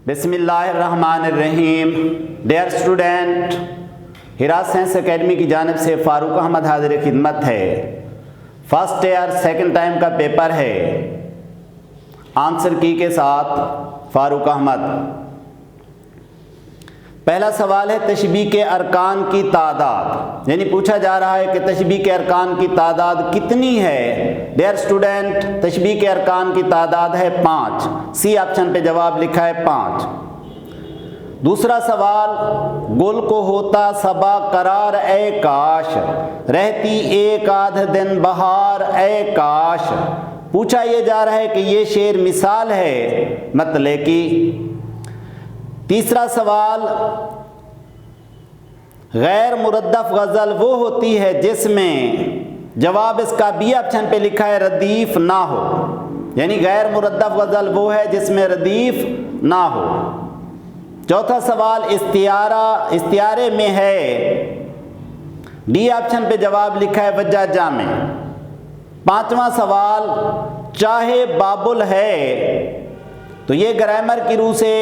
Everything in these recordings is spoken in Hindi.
बिस्मिल्लाहिर्रहमानिर्रहीम। डियर स्टूडेंट, हिराज साइंस एकेडमी की जानिब से फ़ारूक अहमद हाज़िर खिदमत है। फर्स्ट ईयर सेकंड टाइम का पेपर है। आंसर की के साथ फ़ारूक अहमद। पहला सवाल है तशबीह के अरकान की तादाद, यानी पूछा जा रहा है कि तशबीह के अरकान की तादाद कितनी है। डियर स्टूडेंट, तशबीह के अरकान की तादाद है 5। सी ऑप्शन पे जवाब लिखा है 5। दूसरा सवाल, गुल को होता सबा करार ए काश, रहती एक आध दिन बहार ए काश। पूछा यह जा रहा है कि ये शेर मिसाल है मतलब की। तीसरा सवाल, गैर मुरद्दफ गज़ल वो होती है जिसमें जवाब इसका बी ऑप्शन पे लिखा है रदीफ ना हो, यानी गैर मुरद्दफ गज़ल वो है जिसमें रदीफ ना हो। चौथा सवाल, इस्तियारे में है, डी ऑप्शन पे जवाब लिखा है वजह जामे। पांचवा सवाल, चाहे बाबुल है, तो ये ग्रामर की रूह से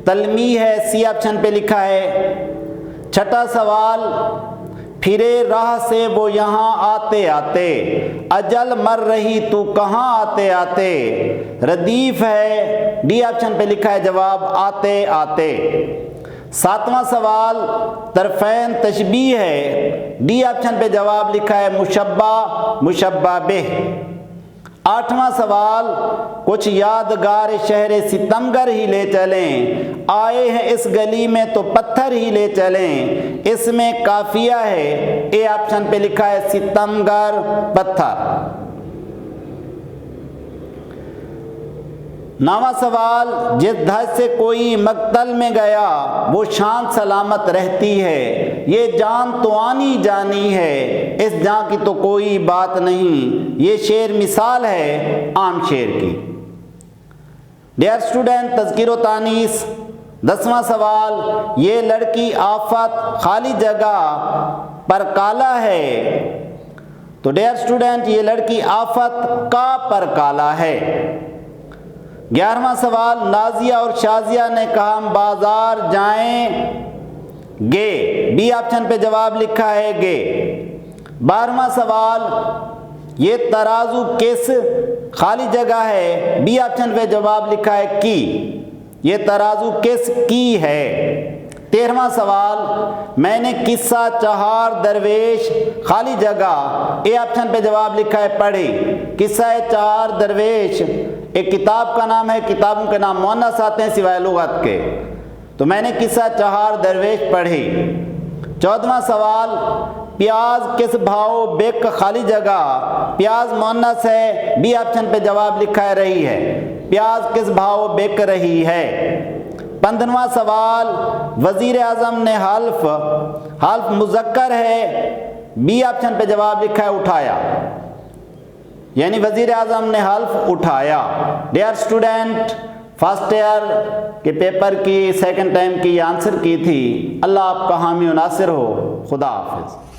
तलमी है, सी ऑप्शन पे लिखा है। छठा सवाल, फिरे राह से वो यहाँ आते आते, अजल मर रही तू कहाँ आते आते, रदीफ है, डी ऑप्शन पे लिखा है जवाब आते आते। सातवां सवाल, तरफैन तशबीह है, डी ऑप्शन पे जवाब लिखा है मुशब्बा मुशब्बा बिह। आठवां सवाल, कुछ यादगार शहर सितमगर ही ले चलें, आए हैं इस गली में तो पत्थर ही ले चलें, इसमें काफिया है, ए ऑप्शन पे लिखा है सितमगर पत्थर। नवा सवाल, जिस धज से कोई मकतल में गया वो शान सलामत रहती है, ये जान तो आनी जानी है, इस जान की तो कोई बात नहीं, ये शेर मिसाल है आम शेर की। Dear student, तज़किर तानीस। 10वां सवाल, ये लड़की आफत खाली जगह पर काला है, तो डियर स्टूडेंट ये लड़की आफत का पर काला है। 11वां सवाल, नाजिया और शाजिया ने कहा हम बाजार जाएंगे, बी ऑप्शन पे जवाब लिखा है गे। 12वां सवाल, ये तराजू किस खाली जगह है, बी ऑप्शन पे जवाब लिखा है की, ये तराजू किस की है। 13वां सवाल, मैंने किस्सा चहार दरवेश खाली जगह, ए ऑप्शन पे जवाब लिखा है पढ़ी। किस्सा चहार दरवेश एक किताब का नाम है, किताबों के नाम मुअन्नस आते हैं सिवाय लुगत के, तो मैंने किस्सा चहार दरवेश पढ़ी। 14वां सवाल, प्याज किस भाव बेक खाली जगह, प्याज मुअन्नस है, बी ऑप्शन पे जवाब लिखा है रही है, प्याज किस भाव बेक रही है। 15वां सवाल, वजीर आजम ने हल्फ मुज़क्कर है, बी ऑप्शन पे जवाब लिखा है उठाया, यानी वजीर आजम ने हल्फ उठाया। डियर स्टूडेंट, फर्स्ट ईयर के पेपर की सेकंड टाइम की आंसर की थी। अल्लाह आपका हामी और नासिर हो। खुदा हाफिज़।